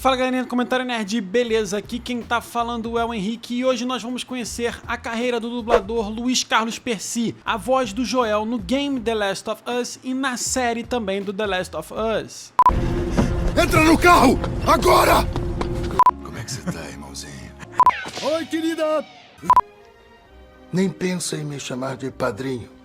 Fala galerinha do Comentário Nerd, beleza? Aqui quem tá falando é o Henrique e hoje nós vamos conhecer a carreira do dublador Luiz Carlos Percy, a voz do Joel no game The Last of Us e na série também do The Last of Us. Entra no carro! Agora! Como é que você tá, irmãozinho? Oi, querida! Nem pensa em me chamar de padrinho.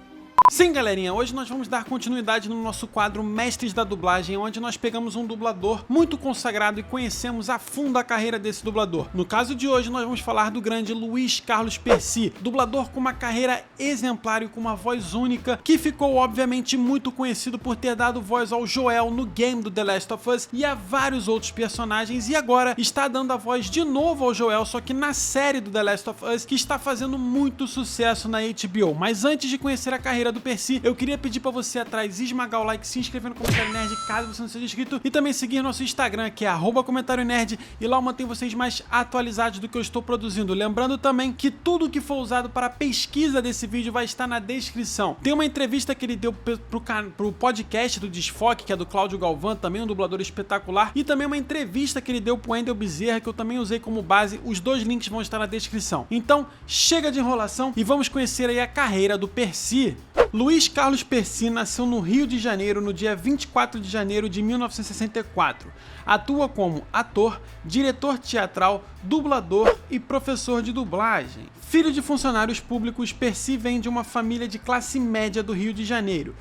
Sim, galerinha, hoje nós vamos dar continuidade no nosso quadro Mestres da Dublagem, onde nós pegamos um dublador muito consagrado e conhecemos a fundo a carreira desse dublador. No caso de hoje, nós vamos falar do grande Luiz Carlos Percy, dublador com uma carreira exemplar e com uma voz única, que ficou obviamente muito conhecido por ter dado voz ao Joel no game do The Last of Us e a vários outros personagens, e agora está dando a voz de novo ao Joel, só que na série do The Last of Us, que está fazendo muito sucesso na HBO. Mas antes de conhecer a carreira do Percy, eu queria pedir pra você atrás esmagar o like, se inscrever no Comentário Nerd caso você não seja inscrito e também seguir nosso Instagram, que é @comentário_nerd, e lá eu mantenho vocês mais atualizados do que eu estou produzindo. Lembrando também que tudo que for usado para a pesquisa desse vídeo vai estar na descrição. Tem uma entrevista que ele deu pro podcast do Desfoque, que é do Cláudio Galvão, também um dublador espetacular, e também uma entrevista que ele deu pro Wendel Bezerra, que eu também usei como base. Os dois links vão estar na descrição. Então, chega de enrolação e vamos conhecer aí a carreira do Percy. Luiz Carlos Percy nasceu no Rio de Janeiro no dia 24 de janeiro de 1964. Atua como ator, diretor teatral, dublador e professor de dublagem. Filho de funcionários públicos, Percy vem de uma família de classe média do Rio de Janeiro.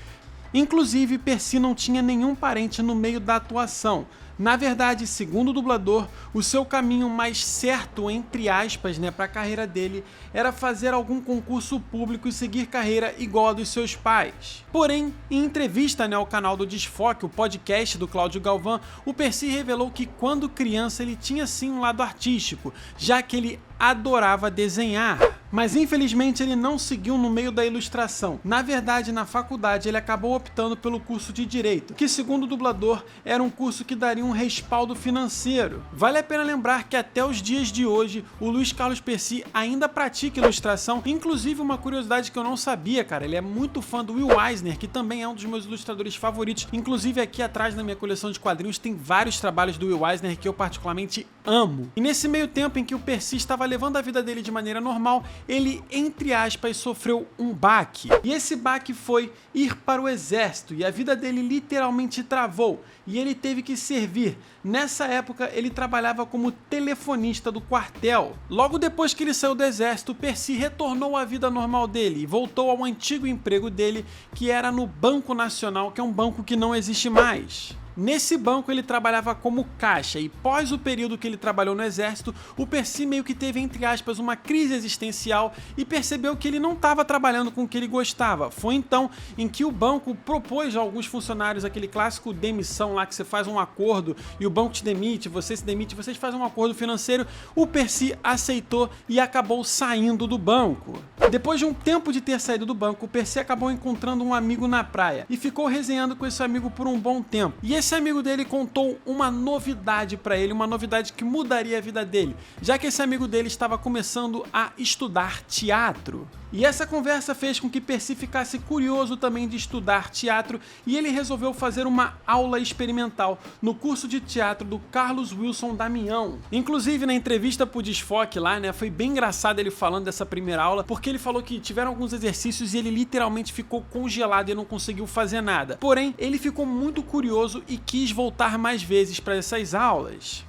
Inclusive, Percy não tinha nenhum parente no meio da atuação. Na verdade, segundo o dublador, o seu caminho mais certo, entre aspas, para a carreira dele, era fazer algum concurso público e seguir carreira igual a dos seus pais. Porém, em entrevista ao canal do Desfoque, o podcast do Cláudio Galvão, o Percy revelou que quando criança ele tinha sim um lado artístico, já que ele adorava desenhar. Mas infelizmente ele não seguiu no meio da ilustração. Na verdade, na faculdade ele acabou optando pelo curso de Direito, que segundo o dublador era um curso que daria um respaldo financeiro. Vale a pena lembrar que até os dias de hoje o Luiz Carlos Percy ainda pratica ilustração. Inclusive, uma curiosidade que eu não sabia, cara, ele é muito fã do Will Eisner, que também é um dos meus ilustradores favoritos. Inclusive aqui atrás na minha coleção de quadrinhos tem vários trabalhos do Will Eisner que eu particularmente amo. E nesse meio tempo em que o Percy estava levando a vida dele de maneira normal, ele, entre aspas, sofreu um baque. E esse baque foi ir para o exército, e a vida dele literalmente travou, e ele teve que servir. Nessa época, ele trabalhava como telefonista do quartel. Logo depois que ele saiu do exército, Percy retornou à vida normal dele e voltou ao antigo emprego dele, que era no Banco Nacional, que é um banco que não existe mais. Nesse banco ele trabalhava como caixa e pós o período que ele trabalhou no exército, o Percy meio que teve, entre aspas, uma crise existencial e percebeu que ele não estava trabalhando com o que ele gostava. Foi então em que o banco propôs a alguns funcionários aquele clássico demissão lá, que você faz um acordo e o banco te demite, você se demite, vocês fazem um acordo financeiro. O Percy aceitou e acabou saindo do banco. Depois de um tempo de ter saído do banco, o Percy acabou encontrando um amigo na praia e ficou resenhando com esse amigo por um bom tempo. E esse amigo dele contou uma novidade para ele, uma novidade que mudaria a vida dele, já que esse amigo dele estava começando a estudar teatro. E essa conversa fez com que Percy ficasse curioso também de estudar teatro e ele resolveu fazer uma aula experimental no curso de teatro do Carlos Wilson Damião. Inclusive, na entrevista pro Desfoque lá, foi bem engraçado ele falando dessa primeira aula, porque ele falou que tiveram alguns exercícios e ele literalmente ficou congelado e não conseguiu fazer nada. Porém, ele ficou muito curioso e quis voltar mais vezes para essas aulas.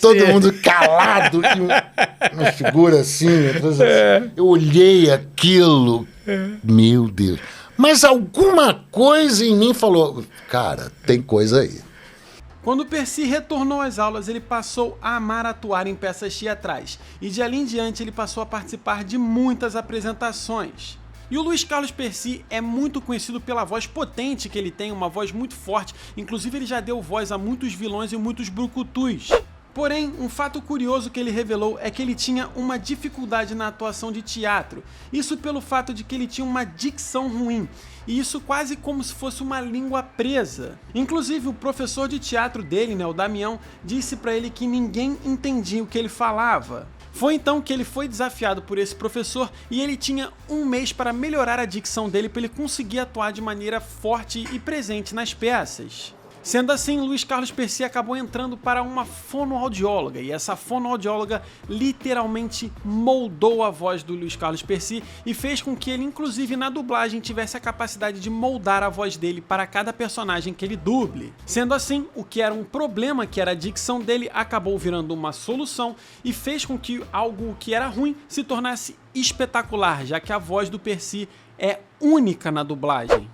Todo mundo calado, uma figura assim. Eu olhei aquilo, meu Deus. Mas alguma coisa em mim falou, cara, tem coisa aí. Quando Percy retornou às aulas, ele passou a amar atuar em peças teatrais, e de ali em diante ele passou a participar de muitas apresentações. E o Luiz Carlos Percy é muito conhecido pela voz potente que ele tem, uma voz muito forte, inclusive ele já deu voz a muitos vilões e muitos brucutus. Porém, um fato curioso que ele revelou é que ele tinha uma dificuldade na atuação de teatro. Isso pelo fato de que ele tinha uma dicção ruim, e isso quase como se fosse uma língua presa. Inclusive, o professor de teatro dele, o Damião, disse para ele que ninguém entendia o que ele falava. Foi então que ele foi desafiado por esse professor e ele tinha um mês para melhorar a dicção dele para ele conseguir atuar de maneira forte e presente nas peças. Sendo assim, Luiz Carlos Perecy acabou entrando para uma fonoaudióloga, e essa fonoaudióloga literalmente moldou a voz do Luiz Carlos Perecy e fez com que ele, inclusive na dublagem, tivesse a capacidade de moldar a voz dele para cada personagem que ele duble. Sendo assim, o que era um problema, que era a dicção dele, acabou virando uma solução e fez com que algo que era ruim se tornasse espetacular, já que a voz do Perecy é única na dublagem.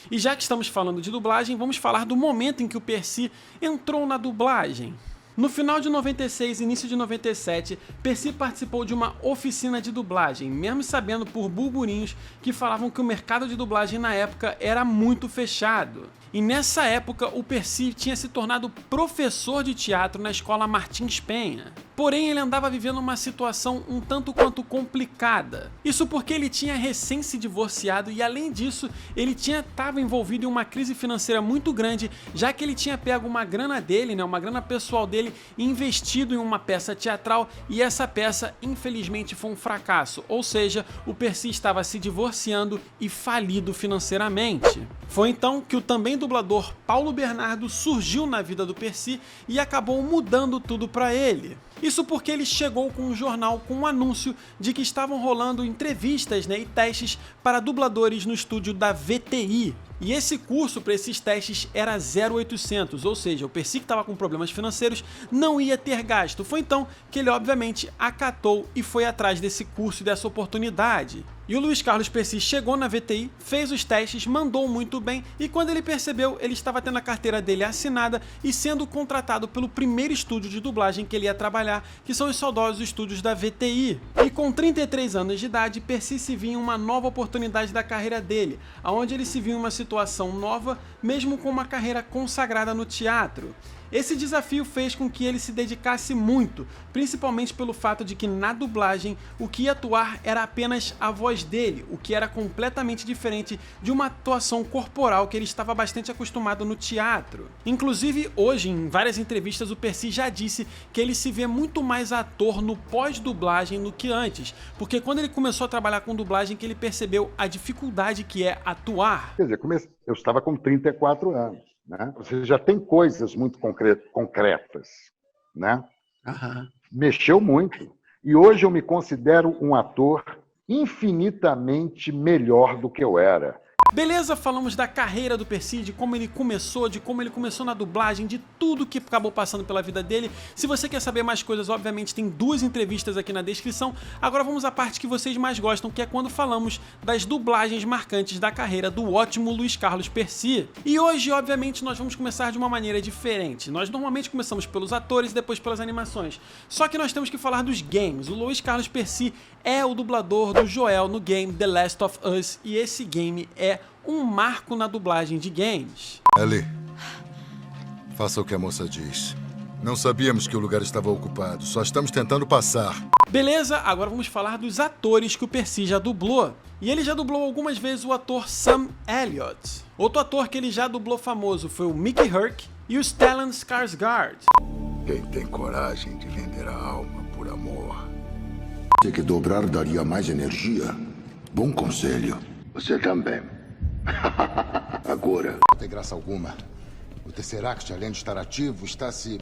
E já que estamos falando de dublagem, vamos falar do momento em que o Perecy entrou na dublagem. No final de 96 e início de 97, Perecy participou de uma oficina de dublagem, mesmo sabendo por burburinhos que falavam que o mercado de dublagem na época era muito fechado. E nessa época, o Perecy tinha se tornado professor de teatro na escola Martins Penha. Porém, ele andava vivendo uma situação um tanto quanto complicada. Isso porque ele tinha recém se divorciado e, além disso, ele estava envolvido em uma crise financeira muito grande, já que ele tinha pego uma grana dele, uma grana pessoal dele, e investido em uma peça teatral, e essa peça, infelizmente, foi um fracasso. Ou seja, o Perecy estava se divorciando e falido financeiramente. Foi então que o também dublador Paulo Bernardo surgiu na vida do Perecy e acabou mudando tudo para ele. Isso porque ele chegou com um jornal com um anúncio de que estavam rolando entrevistas e testes para dubladores no estúdio da VTI. E esse curso para esses testes era 0800, ou seja, o Perecy, que estava com problemas financeiros, não ia ter gasto. Foi então que ele obviamente acatou e foi atrás desse curso e dessa oportunidade. E o Luiz Carlos Perecy chegou na VTI, fez os testes, mandou muito bem, e quando ele percebeu, ele estava tendo a carteira dele assinada e sendo contratado pelo primeiro estúdio de dublagem que ele ia trabalhar, que são os saudosos estúdios da VTI. E com 33 anos de idade, Perecy se viu em uma nova oportunidade da carreira dele, onde ele se viu em uma situação nova, mesmo com uma carreira consagrada no teatro. Esse desafio fez com que ele se dedicasse muito, principalmente pelo fato de que na dublagem o que ia atuar era apenas a voz dele, o que era completamente diferente de uma atuação corporal que ele estava bastante acostumado no teatro. Inclusive, hoje, em várias entrevistas, o Perecy já disse que ele se vê muito mais ator no pós-dublagem do que antes, porque quando ele começou a trabalhar com dublagem que ele percebeu a dificuldade que é atuar. Quer dizer, eu estava com 34 anos. Né? Você já tem coisas muito concretas, né? Aham. Mexeu muito. E hoje eu me considero um ator infinitamente melhor do que eu era. Beleza, falamos da carreira do Perecy, de como ele começou, na dublagem, de tudo que acabou passando pela vida dele. Se você quer saber mais coisas, obviamente tem 2 entrevistas aqui na descrição. Agora vamos à parte que vocês mais gostam, que é quando falamos das dublagens marcantes da carreira do ótimo Luiz Carlos Perecy. E hoje, obviamente, nós vamos começar de uma maneira diferente. Nós normalmente começamos pelos atores e depois pelas animações. Só que nós temos que falar dos games. O Luiz Carlos Perecy é o dublador do Joel no game The Last of Us, e esse game é um marco na dublagem de games. Ellie, faça o que a moça diz. Não sabíamos que o lugar estava ocupado, só estamos tentando passar. Beleza, agora vamos falar dos atores que o Perecy já dublou. E ele já dublou algumas vezes o ator Sam Elliott. Outro ator que ele já dublou famoso foi o Mickey Herc e o Stellan Skarsgård. Quem tem coragem de vender a alma por amor? Sei que dobrar daria mais energia. Bom conselho. Você também. Agora. Não tem graça alguma. O Tesseract, além de estar ativo, está se...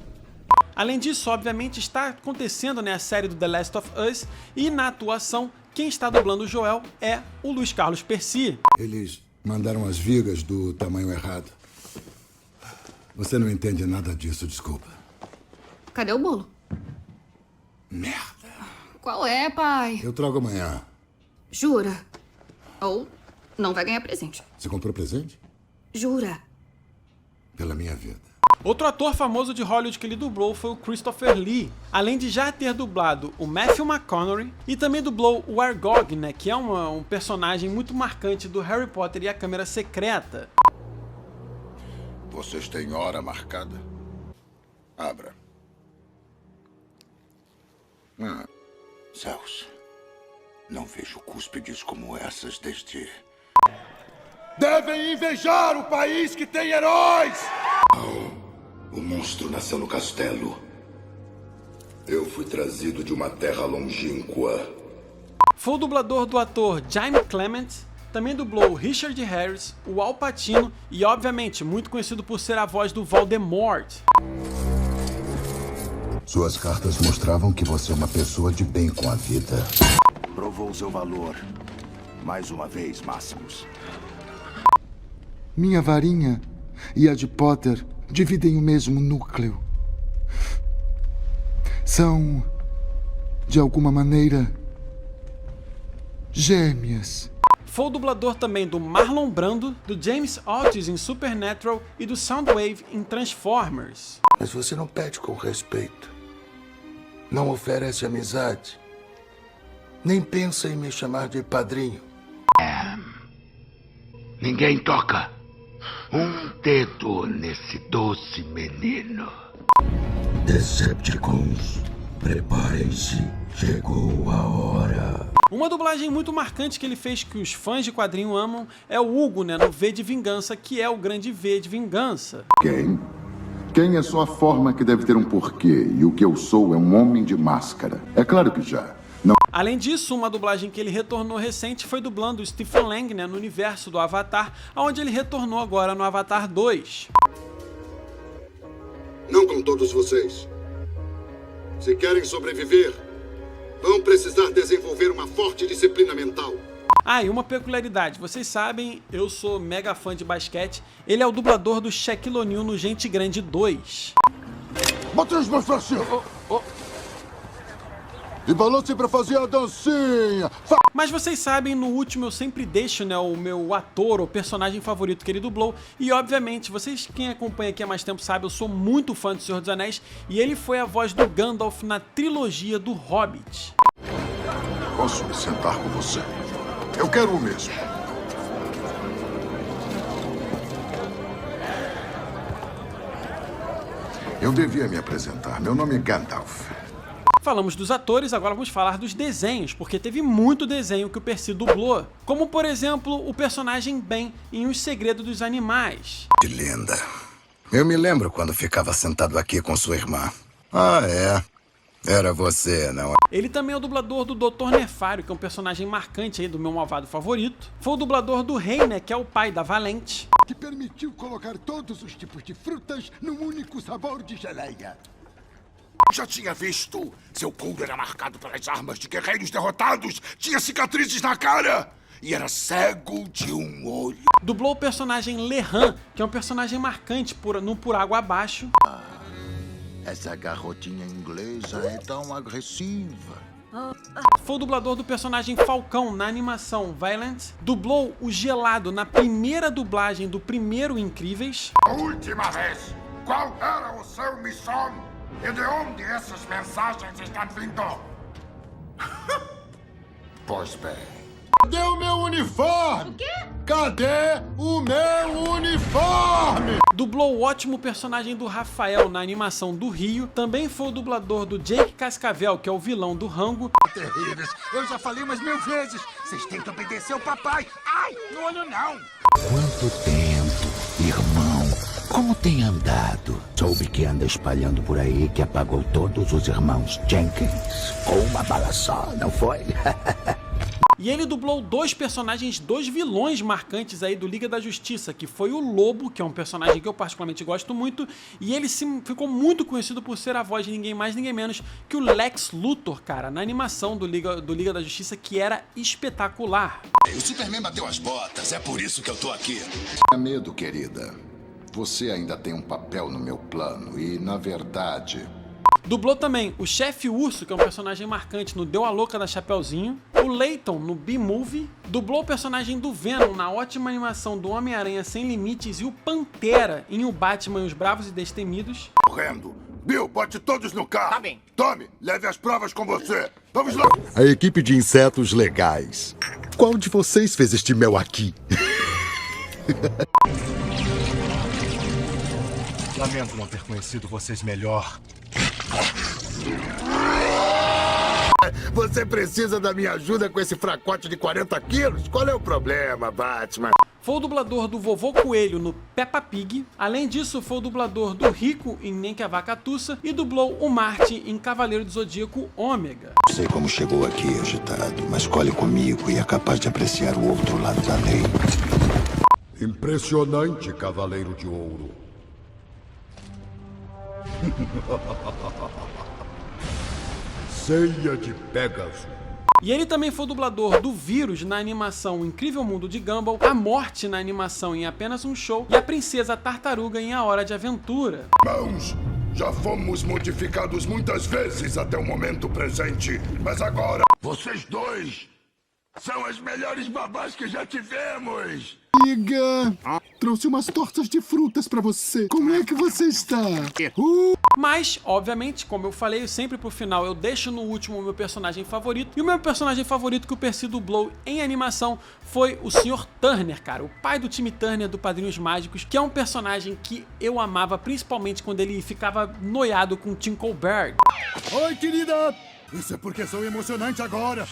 Além disso, obviamente, está acontecendo a série do The Last of Us, e na atuação, quem está dublando o Joel é o Luiz Carlos Perecy. Eles mandaram as vigas do tamanho errado. Você não entende nada disso, desculpa. Cadê o bolo? Merda. Qual é, pai? Eu trago amanhã. Jura? Ou não vai ganhar presente. Você comprou presente? Jura? Pela minha vida. Outro ator famoso de Hollywood que ele dublou foi o Christopher Lee, além de já ter dublado o Matthew McConaughey e também dublou o Aragog, que é um personagem muito marcante do Harry Potter e a Câmara Secreta. Vocês têm hora marcada? Abra. Céus. Não vejo cúspides como essas desde... Devem invejar o país que tem heróis! O monstro nasceu no castelo. Eu fui trazido de uma terra longínqua. Foi o dublador do ator Jaime Clement, também dublou o Richard Harris, o Al Pacino e, obviamente, muito conhecido por ser a voz do Voldemort. Suas cartas mostravam que você é uma pessoa de bem com a vida. Provou seu valor. Mais uma vez, Máximos. Minha varinha e a de Potter dividem o mesmo núcleo. São, de alguma maneira, gêmeas. Foi o dublador também do Marlon Brando, do James Otis em Supernatural e do Soundwave em Transformers. Mas você não pede com respeito. Não oferece amizade. Nem pensa em me chamar de padrinho. Ninguém toca um dedo nesse doce menino. Decepticons, preparem-se. Chegou a hora. Uma dublagem muito marcante que ele fez que os fãs de quadrinho amam é o Hugo, né, no V de Vingança, que é o grande V de Vingança. Quem? Quem é só a forma que deve ter um porquê, e o que eu sou é um homem de máscara. É claro que já. Não. Além disso, uma dublagem que ele retornou recente foi dublando o Stephen Lang, né, no universo do Avatar, onde ele retornou agora no Avatar 2. Não com todos vocês. Se querem sobreviver, vão precisar desenvolver uma forte disciplina mental. Ah, e uma peculiaridade, vocês sabem, eu sou mega fã de basquete, ele é o dublador do Shaquille O'Neal no Gente Grande 2. Bota as mãos pra cima. E balance pra fazer a dancinha. Mas vocês sabem, no último eu sempre deixo, né, o meu ator ou personagem favorito que ele dublou. E obviamente, vocês quem acompanha aqui há mais tempo sabe, eu sou muito fã do Senhor dos Anéis. E ele foi a voz do Gandalf na trilogia do Hobbit. Posso me sentar com você? Eu quero o mesmo. Eu devia me apresentar. Meu nome é Gandalf. Falamos dos atores, agora vamos falar dos desenhos, porque teve muito desenho que o Percy dublou. Como, por exemplo, o personagem Ben em Os Segredos dos Animais. Que linda. Eu me lembro quando ficava sentado aqui com sua irmã. Ah, é. Era você, não é? Ele também é o dublador do Dr. Nefário, que é um personagem marcante aí do meu malvado favorito. Foi o dublador do Rei, né, que é o pai da Valente. Que permitiu colocar todos os tipos de frutas num único sabor de geleia. Já tinha visto. Seu couro era marcado pelas armas de guerreiros derrotados. Tinha cicatrizes na cara. E era cego de um olho. Dublou o personagem Lehan, que é um personagem marcante no Por Água Abaixo. Essa garotinha inglesa é tão agressiva. Foi o dublador do personagem Falcão na animação Violent. Dublou o Gelado na primeira dublagem do primeiro Incríveis. A última vez, qual era o seu missão? E de onde essas mensagens estão vindo? Pois bem. Cadê o meu uniforme? O quê? Cadê o meu uniforme? Dublou o ótimo personagem do Rafael na animação do Rio. Também foi o dublador do Jake Cascavel, que é o vilão do Rango. Terríveis. Eu já falei umas 1000 vezes. Vocês têm que obedecer o papai. Ai, no olho não. Quanto tempo, irmão? Como tem andado? Soube que anda espalhando por aí que apagou todos os irmãos Jenkins com uma bala só, não foi? E ele dublou dois personagens, dois vilões marcantes aí do Liga da Justiça, que foi o Lobo, que é um personagem que eu particularmente gosto muito, e ele ficou muito conhecido por ser a voz de ninguém mais, ninguém menos que o Lex Luthor, cara, na animação do Liga da Justiça, que era espetacular. O Superman bateu as botas, é por isso que eu tô aqui. Não tenha medo, querida. Você ainda tem um papel no meu plano e, na verdade... Dublou também o Chefe Urso, que é um personagem marcante no Deu a Louca da Chapeuzinho. O Layton no B-Movie. Dublou o personagem do Venom na ótima animação do Homem-Aranha Sem Limites. E o Pantera em O Batman e os Bravos e Destemidos. Correndo. Bill, bote todos no carro. Tá bem. Tome, leve as provas com você. Vamos lá. A equipe de insetos legais. Qual de vocês fez este mel aqui? Lamento não ter conhecido vocês melhor. Você precisa da minha ajuda com esse fracote de 40 quilos? Qual é o problema, Batman? Foi o dublador do Vovô Coelho no Peppa Pig. Além disso, foi o dublador do Rico em Nem Que a Vaca Tussa e dublou o Marty em Cavaleiro do Zodíaco Ômega. Não sei como chegou aqui agitado, mas cole comigo e é capaz de apreciar o outro lado da lei. Impressionante, Cavaleiro de Ouro. Ceia de Pégaso. E ele também foi o dublador do Vírus na animação O Incrível Mundo de Gumball, a Morte na animação Em Apenas um Show e a Princesa Tartaruga em A Hora de Aventura. Irmãos, já fomos modificados muitas vezes até o momento presente, mas agora... Vocês dois são as melhores babás que já tivemos! Amiga, trouxe umas tortas de frutas pra você. Como é que você está? Mas, obviamente, como eu falei, sempre pro final eu deixo no último o meu personagem favorito. E o meu personagem favorito que o Percy dublou em animação foi o Sr. Turner, cara. O pai do time Turner do Padrinhos Mágicos, que é um personagem que eu amava, principalmente quando ele ficava noiado com Tinkelberg. Oi, querida! Isso é porque sou emocionante agora.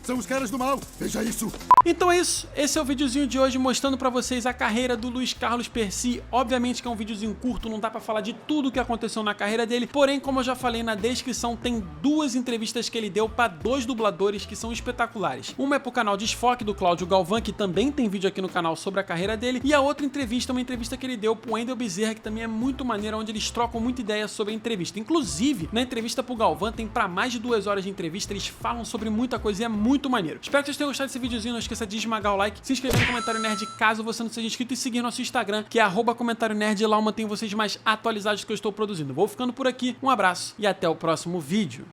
São os caras do mal, veja isso. Então é isso, esse é o videozinho de hoje mostrando pra vocês a carreira do Luiz Carlos Percy. Obviamente que é um videozinho curto, não dá pra falar de tudo o que aconteceu na carreira dele, porém, como eu já falei na descrição, tem duas entrevistas que ele deu pra dois dubladores que são espetaculares. Uma é pro canal Desfoque do Cláudio Galvão, que também tem vídeo aqui no canal sobre a carreira dele, e a outra entrevista é uma entrevista que ele deu pro Wendel Bezerra, que também é muito maneira, onde eles trocam muita ideia sobre a entrevista. Inclusive, na entrevista pro Galvão tem pra mais de 2 horas de entrevista, eles falam sobre muita coisa e é muito maneiro. Espero que vocês tenham gostado desse videozinho, não esqueça de esmagar o like, se inscrever no Comentário Nerd caso você não seja inscrito e seguir nosso Instagram, que é @comentário-nerd, e lá eu mantenho vocês mais atualizados do que eu estou produzindo. Vou ficando por aqui, um abraço e até o próximo vídeo.